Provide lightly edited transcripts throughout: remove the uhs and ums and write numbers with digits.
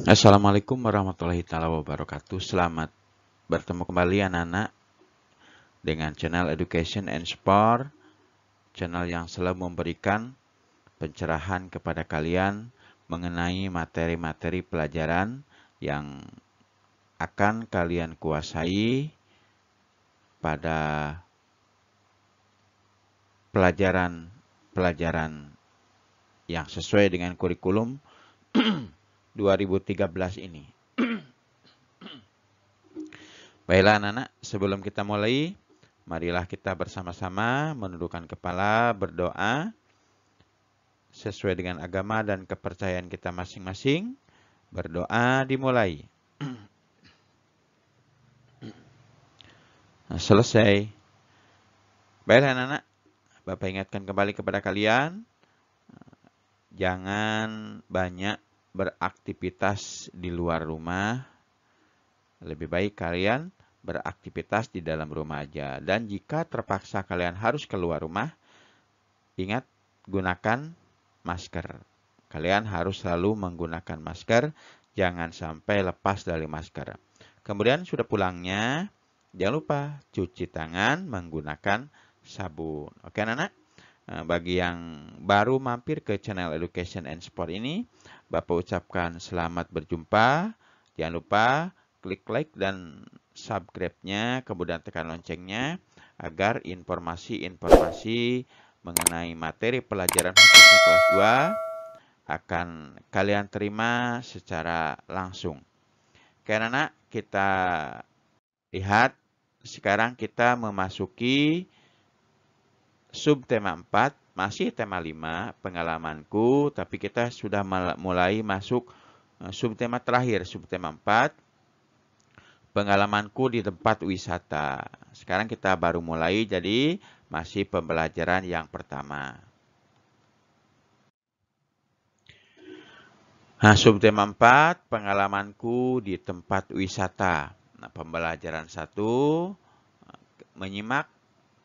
Assalamualaikum warahmatullahi wabarakatuh. Selamat bertemu kembali anak-anak dengan channel Education and Sport, channel yang selalu memberikan pencerahan kepada kalian mengenai materi-materi pelajaran yang akan kalian kuasai pada pelajaran yang sesuai dengan kurikulum 2013 ini. Baiklah anak-anak, sebelum kita mulai, marilah kita bersama-sama menundukkan kepala, berdoa sesuai dengan agama dan kepercayaan kita masing-masing. Berdoa dimulai. Nah, selesai. Baiklah anak-anak, Bapak ingatkan kembali kepada kalian, jangan banyak beraktivitas di luar rumah. Lebih baik kalian beraktivitas di dalam rumah aja. Dan jika terpaksa kalian harus keluar rumah, ingat gunakan masker. Kalian harus selalu menggunakan masker, jangan sampai lepas dari masker. Kemudian sudah pulangnya, jangan lupa cuci tangan menggunakan sabun. Oke anak-anak? Bagi yang baru mampir ke channel Education and Sport ini, Bapak ucapkan selamat berjumpa. Jangan lupa klik like dan subscribe-nya, kemudian tekan loncengnya, agar informasi-informasi mengenai materi pelajaran khususnya kelas 2 akan kalian terima secara langsung. Oke anak-anak, kita lihat sekarang kita memasuki subtema 4, masih tema 5, pengalamanku, tapi kita sudah mulai masuk subtema terakhir, subtema 4, pengalamanku di tempat wisata. Sekarang kita baru mulai, jadi masih pembelajaran yang pertama. Nah, subtema 4, pengalamanku di tempat wisata. Nah, pembelajaran 1, menyimak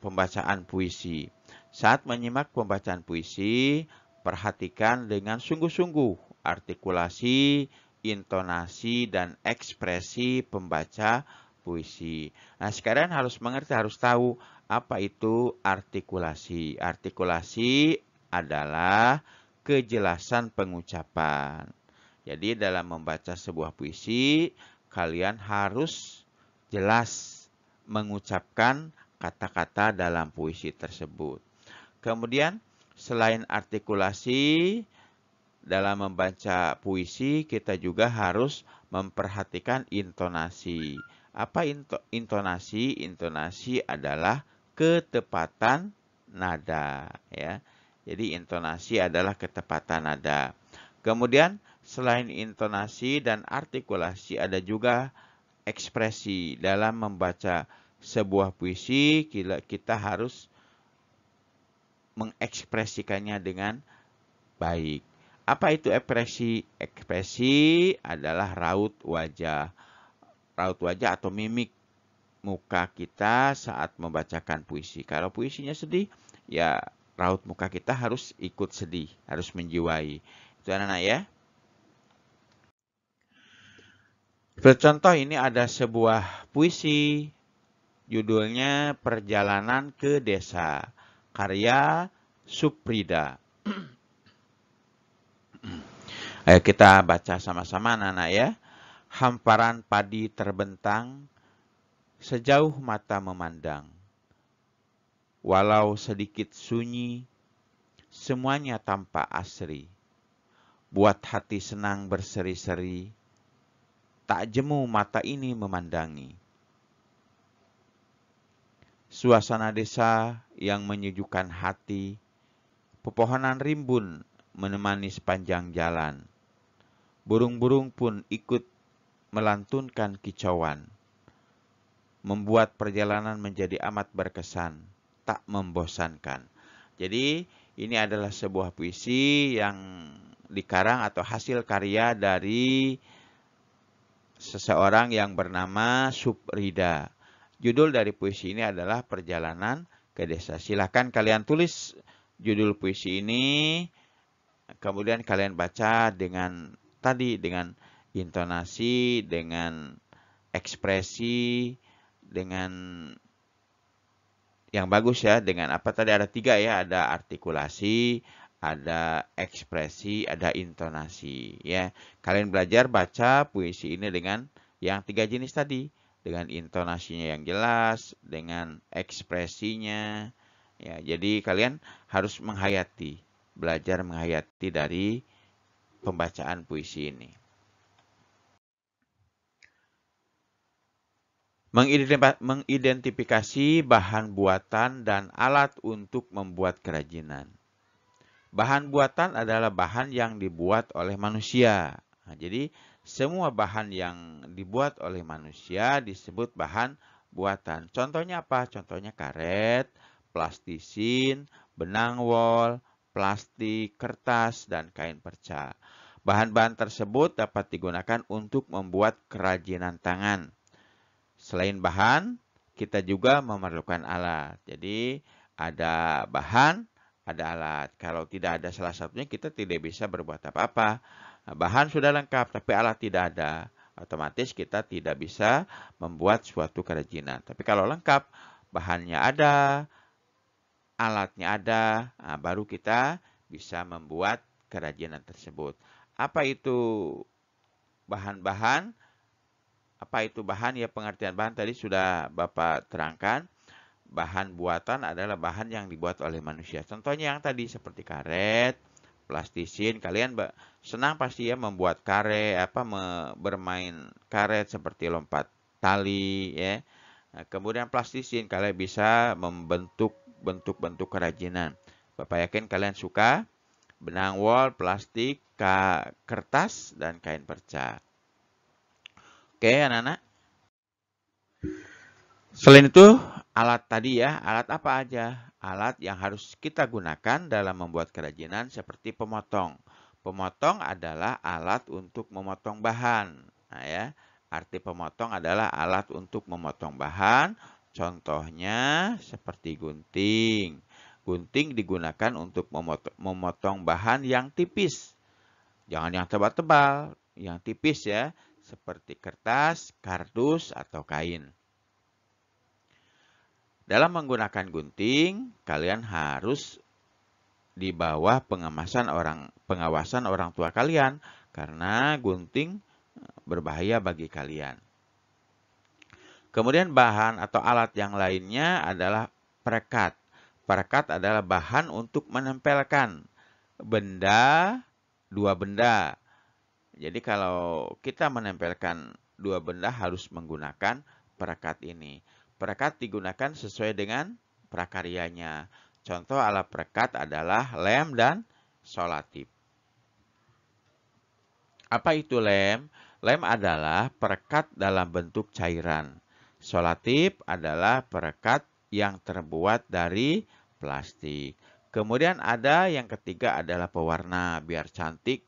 pembacaan puisi. Saat menyimak pembacaan puisi, perhatikan dengan sungguh-sungguh artikulasi, intonasi, dan ekspresi pembaca puisi. Nah, sekarang harus mengerti, harus tahu apa itu artikulasi. Artikulasi adalah kejelasan pengucapan. Jadi dalam membaca sebuah puisi, kalian harus jelas mengucapkan kata-kata dalam puisi tersebut. Kemudian, selain artikulasi, dalam membaca puisi, kita juga harus memperhatikan intonasi. Apa intonasi? Intonasi adalah ketepatan nada. Ya. Jadi, intonasi adalah ketepatan nada. Kemudian, selain intonasi dan artikulasi, ada juga ekspresi. Dalam membaca sebuah puisi, kita harus mengekspresikannya dengan baik. Apa itu ekspresi? Ekspresi adalah raut wajah. Raut wajah atau mimik muka kita saat membacakan puisi. Kalau puisinya sedih, ya raut muka kita harus ikut sedih, harus menjiwai. Itu anak-anak ya. Contoh ini ada sebuah puisi, judulnya Perjalanan ke Desa, karya Suprida. Ayo kita baca sama-sama anak-anak ya. Hamparan padi terbentang, sejauh mata memandang. Walau sedikit sunyi, semuanya tampak asri. Buat hati senang berseri-seri, tak jemu mata ini memandangi. Suasana desa yang menyejukkan hati, pepohonan rimbun menemani sepanjang jalan. Burung-burung pun ikut melantunkan kicauan, membuat perjalanan menjadi amat berkesan, tak membosankan. Jadi ini adalah sebuah puisi yang dikarang atau hasil karya dari seseorang yang bernama Suprida. Judul dari puisi ini adalah Perjalanan ke Desa. Silahkan kalian tulis judul puisi ini, kemudian kalian baca dengan intonasi, dengan ekspresi, dengan yang bagus ya, dengan apa tadi ada 3 ya, ada artikulasi, ada ekspresi, ada intonasi ya. Kalian belajar baca puisi ini dengan yang 3 jenis tadi, dengan intonasinya yang jelas, dengan ekspresinya ya. Jadi kalian harus menghayati, belajar menghayati dari pembacaan puisi ini. Mengidentifikasi bahan buatan dan alat untuk membuat kerajinan. Bahan buatan adalah bahan yang dibuat oleh manusia. Nah, jadi semua bahan yang dibuat oleh manusia disebut bahan buatan. Contohnya apa? Contohnya karet, plastisin, benang wol, plastik, kertas, dan kain perca. Bahan-bahan tersebut dapat digunakan untuk membuat kerajinan tangan. Selain bahan, kita juga memerlukan alat. Jadi ada bahan, ada alat. Kalau tidak ada salah satunya, kita tidak bisa berbuat apa-apa. Bahan sudah lengkap, tapi alat tidak ada. Otomatis kita tidak bisa membuat suatu kerajinan. Tapi kalau lengkap, bahannya ada, alatnya ada, nah, baru kita bisa membuat kerajinan tersebut. Apa itu bahan-bahan? Apa itu bahan? Ya, pengertian bahan tadi sudah Bapak terangkan. Bahan buatan adalah bahan yang dibuat oleh manusia. Contohnya yang tadi seperti karet, plastisin. Kalian senang pasti ya membuat karet, bermain karet seperti lompat tali ya. Nah, kemudian plastisin, kalian bisa membentuk bentuk-bentuk kerajinan. Bapak yakin kalian suka benang wol, plastik, kertas, dan kain perca. Oke, anak-anak. Selain itu, alat tadi ya, alat apa aja? Alat yang harus kita gunakan dalam membuat kerajinan seperti pemotong. Pemotong adalah alat untuk memotong bahan. Nah ya, arti pemotong adalah alat untuk memotong bahan. Contohnya seperti gunting. Gunting digunakan untuk memotong bahan yang tipis. Jangan yang tebal-tebal, yang tipis ya, seperti kertas, kardus, atau kain. Dalam menggunakan gunting, kalian harus di bawah pengawasan orang tua kalian, karena gunting berbahaya bagi kalian. Kemudian bahan atau alat yang lainnya adalah perekat. Perekat adalah bahan untuk menempelkan dua benda. Jadi kalau kita menempelkan dua benda harus menggunakan perekat ini. Perekat digunakan sesuai dengan prakaryanya. Contoh alat perekat adalah lem dan solatip. Apa itu lem? Lem adalah perekat dalam bentuk cairan. Solatip adalah perekat yang terbuat dari plastik. Kemudian ada yang ketiga adalah pewarna. Biar cantik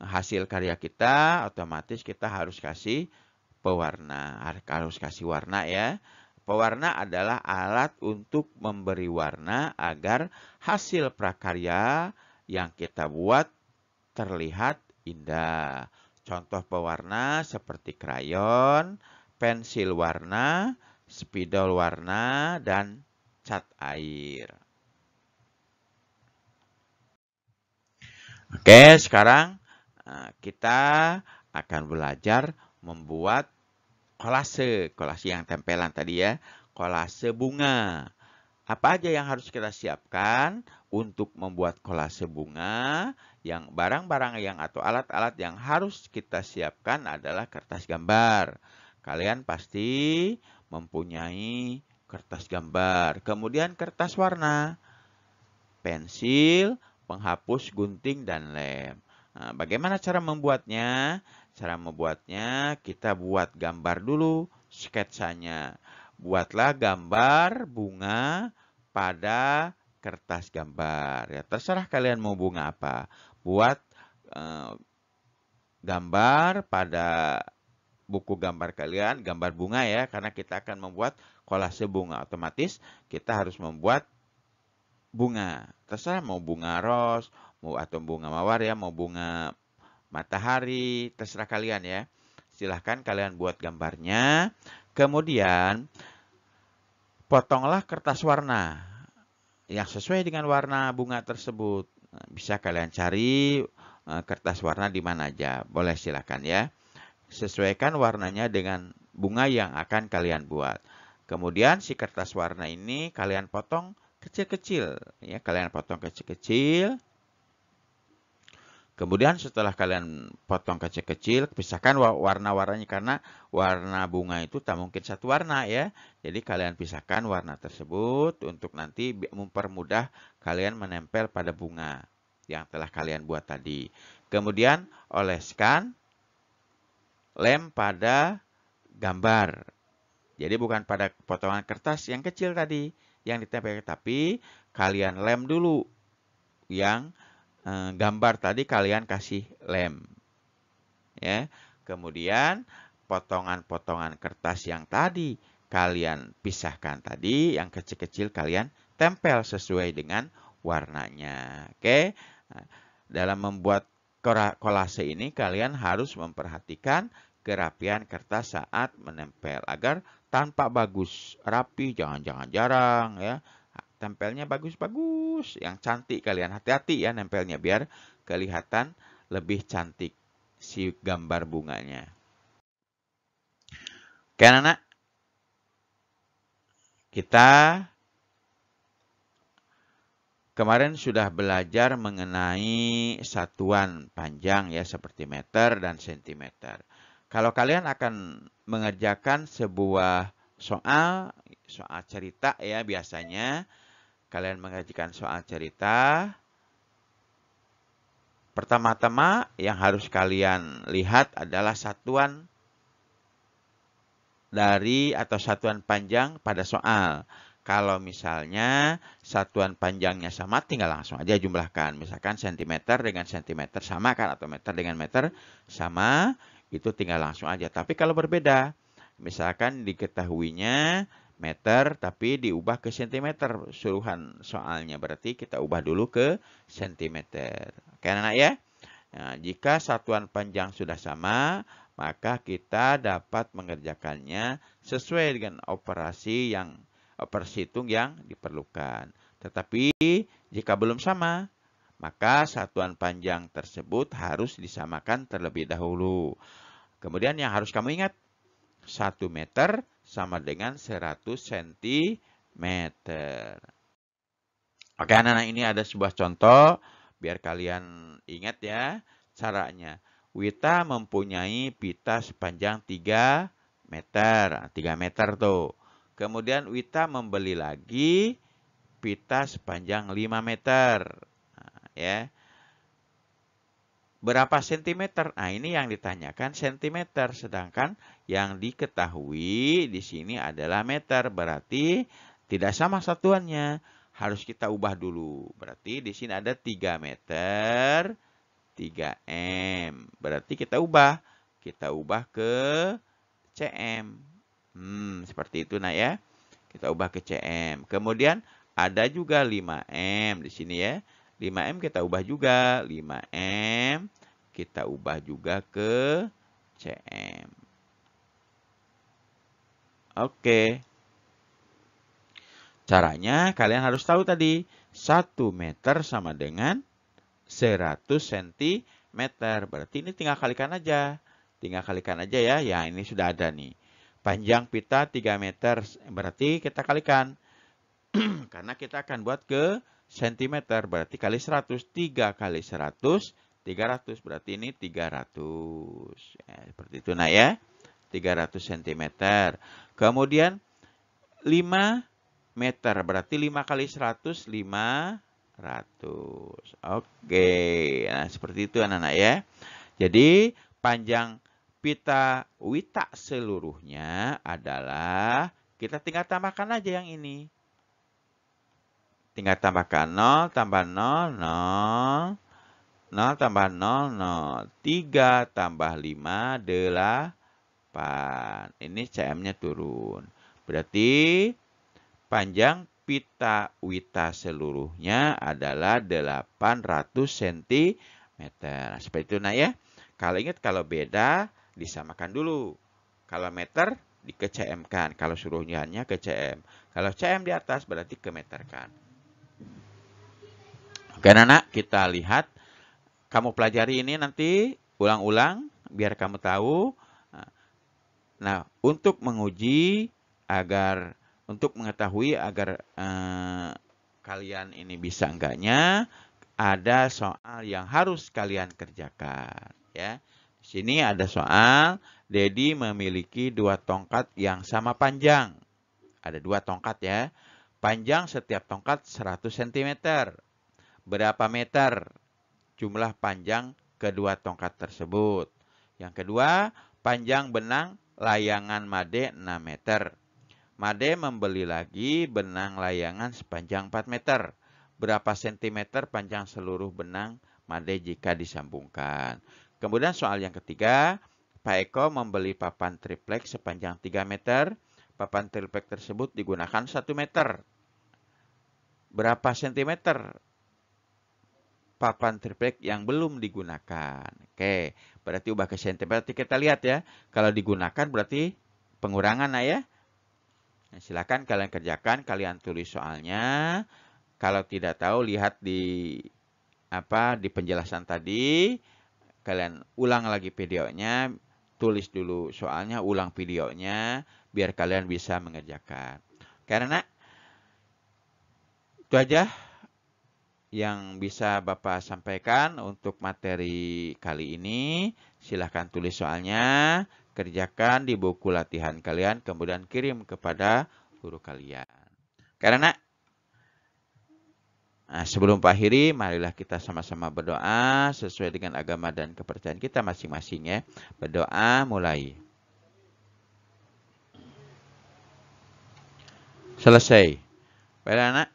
hasil karya kita, otomatis kita harus kasih pewarna. Harus kasih warna ya. Pewarna adalah alat untuk memberi warna agar hasil prakarya yang kita buat terlihat indah. Contoh pewarna seperti krayon, pensil warna, spidol warna, dan cat air. Oke, sekarang kita akan belajar membuat kolase. Kolase yang tempelan tadi ya. Kolase bunga. Apa aja yang harus kita siapkan untuk membuat kolase bunga? Yang barang-barang atau alat-alat yang harus kita siapkan adalah kertas gambar. Kalian pasti mempunyai kertas gambar. Kemudian kertas warna, pensil, penghapus, gunting, dan lem. Nah, bagaimana cara membuatnya? Cara membuatnya kita buat gambar dulu sketsanya. Buatlah gambar bunga pada kertas gambar. Ya, terserah kalian mau bunga apa. Buat gambar pada buku gambar kalian, gambar bunga ya, karena kita akan membuat kolase bunga. Otomatis kita harus membuat bunga. Terserah mau bunga ros, atau bunga mawar ya, mau bunga matahari, terserah kalian ya. Silahkan kalian buat gambarnya. Kemudian, potonglah kertas warna yang sesuai dengan warna bunga tersebut. Bisa kalian cari kertas warna di mana aja. Boleh silahkan ya. Sesuaikan warnanya dengan bunga yang akan kalian buat. Kemudian si kertas warna ini kalian potong kecil-kecil. Ya, kalian potong kecil-kecil. Kemudian setelah kalian potong kecil-kecil, pisahkan warna-warnanya karena warna bunga itu tak mungkin satu warna ya. Jadi kalian pisahkan warna tersebut untuk nanti mempermudah kalian menempel pada bunga yang telah kalian buat tadi. Kemudian oleskan lem pada gambar. Jadi bukan pada potongan kertas yang kecil tadi yang ditempel, tapi kalian lem dulu yang gambar tadi kalian kasih lem. Ya. Kemudian potongan-potongan kertas yang tadi kalian pisahkan tadi, yang kecil-kecil kalian tempel sesuai dengan warnanya. Oke. Dalam membuat kolase ini kalian harus memperhatikan kerapian kertas saat menempel agar tampak bagus, rapi, jangan jarang ya. Tempelnya bagus-bagus, yang cantik kalian. Hati-hati ya nempelnya biar kelihatan lebih cantik si gambar bunganya. Oke anak-anak, kita kemarin sudah belajar mengenai satuan panjang ya seperti meter dan sentimeter. Kalau kalian akan mengerjakan sebuah soal cerita ya biasanya, kalian mengerjakan soal cerita, pertama-tama yang harus kalian lihat adalah satuan dari atau satuan panjang pada soal. Kalau misalnya satuan panjangnya sama, tinggal langsung aja jumlahkan. Misalkan sentimeter dengan sentimeter sama kan, atau meter dengan meter sama, itu tinggal langsung aja. Tapi kalau berbeda, misalkan diketahuinya meter tapi diubah ke sentimeter suruhan soalnya, berarti kita ubah dulu ke sentimeter. Oke anak-anak ya. Nah, jika satuan panjang sudah sama, maka kita dapat mengerjakannya sesuai dengan operasi hitung yang diperlukan. Tetapi jika belum sama, maka satuan panjang tersebut harus disamakan terlebih dahulu. Kemudian yang harus kamu ingat, 1 meter sama dengan 100 cm. Oke anak-anak, ini ada sebuah contoh biar kalian ingat ya caranya. Wita mempunyai pita sepanjang 3 meter. 3 meter tuh. Kemudian Wita membeli lagi pita sepanjang 5 meter. Nah, ya. Berapa sentimeter? Nah, ini yang ditanyakan sentimeter. Sedangkan yang diketahui di sini adalah meter. Berarti tidak sama satuannya. Harus kita ubah dulu. Berarti di sini ada 3 meter, 3M. Berarti kita ubah. Kita ubah ke cm. Seperti itu nah ya. Kita ubah ke cm. Kemudian ada juga 5M di sini ya. 5M kita ubah juga. 5M kita ubah juga ke cm. Oke. Caranya kalian harus tahu tadi. 1 meter sama dengan 100 cm. Berarti ini tinggal kalikan aja. Tinggal kalikan aja ya. Ya ini sudah ada nih. Panjang pita 3 meter. Berarti kita kalikan. Karena kita akan buat ke sentimeter. Berarti kali 100. 3 kali 100. 300. Berarti ini 300. Ya, seperti itu nah ya. 300 cm. Kemudian 5 meter. Berarti 5 kali 100. 500. Oke. Nah seperti itu anak-anak ya. Jadi panjang pita Wita seluruhnya adalah, kita tinggal tambahkan aja yang ini. Tinggal tambahkan 0 tambah 0, 0. 0 tambah 0, 0. 3 tambah 5, 8. Ini cm-nya turun. Berarti panjang pita Wita seluruhnya adalah 800 cm. Seperti itu nah ya. Kalau ingat, kalau beda, disamakan dulu. Kalau meter, ke cm-kan. Kalau suruhannya ke cm. Kalau cm di atas, berarti ke meter-kan. Oke, anak, kita lihat. Kamu pelajari ini nanti, ulang-ulang, biar kamu tahu. Nah, untuk menguji untuk mengetahui agar kalian ini bisa enggaknya, ada soal yang harus kalian kerjakan. Ya, di sini ada soal. Dedi memiliki 2 tongkat yang sama panjang. Ada 2 tongkat ya. Panjang setiap tongkat 100 cm. Berapa meter jumlah panjang kedua tongkat tersebut? Yang kedua, panjang benang layangan Made 6 meter. Made membeli lagi benang layangan sepanjang 4 meter. Berapa sentimeter panjang seluruh benang Made jika disambungkan? Kemudian soal yang ketiga, Pak Eko membeli papan triplek sepanjang 3 meter. Papan triplek tersebut digunakan 1 meter. Berapa sentimeter papan triplek yang belum digunakan? Oke, berarti ubah ke sentimeter. Berarti kita lihat ya, kalau digunakan berarti pengurangan ya. Nah, silakan kalian kerjakan, kalian tulis soalnya. Kalau tidak tahu, lihat di penjelasan tadi. Kalian ulang lagi videonya, tulis dulu soalnya, ulang videonya, biar kalian bisa mengerjakan. Karena itu aja yang bisa Bapak sampaikan untuk materi kali ini. Silahkan tulis soalnya, kerjakan di buku latihan kalian, kemudian kirim kepada guru kalian. Karena sebelum Pak akhiri, marilah kita sama-sama berdoa sesuai dengan agama dan kepercayaan kita masing-masing ya. Berdoa mulai. Selesai. Baik anak.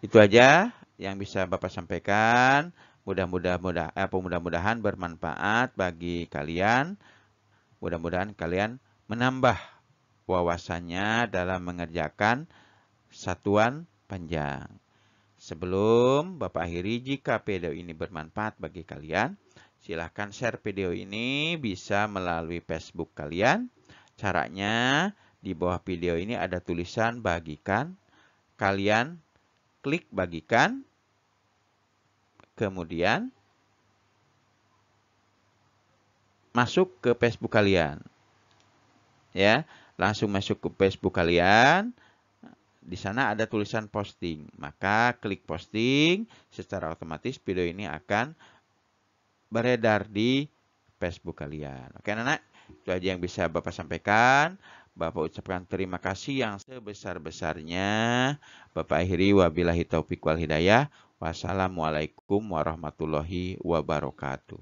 Itu aja yang bisa Bapak sampaikan. Mudah-mudahan bermanfaat bagi kalian. Mudah-mudahan kalian menambah wawasannya dalam mengerjakan satuan panjang. Sebelum Bapak akhiri, jika video ini bermanfaat bagi kalian, silahkan share video ini bisa melalui Facebook kalian. Caranya, di bawah video ini ada tulisan bagikan. Kalian klik bagikan, kemudian masuk ke Facebook kalian. Ya, langsung masuk ke Facebook kalian. Di sana ada tulisan posting. Maka klik posting, secara otomatis video ini akan beredar di Facebook kalian. Oke anak-anak, itu aja yang bisa Bapak sampaikan. Bapak ucapkan terima kasih yang sebesar-besarnya. Bapak akhiri, wabillahi taufiq wal hidayah. Wassalamualaikum warahmatullahi wabarakatuh.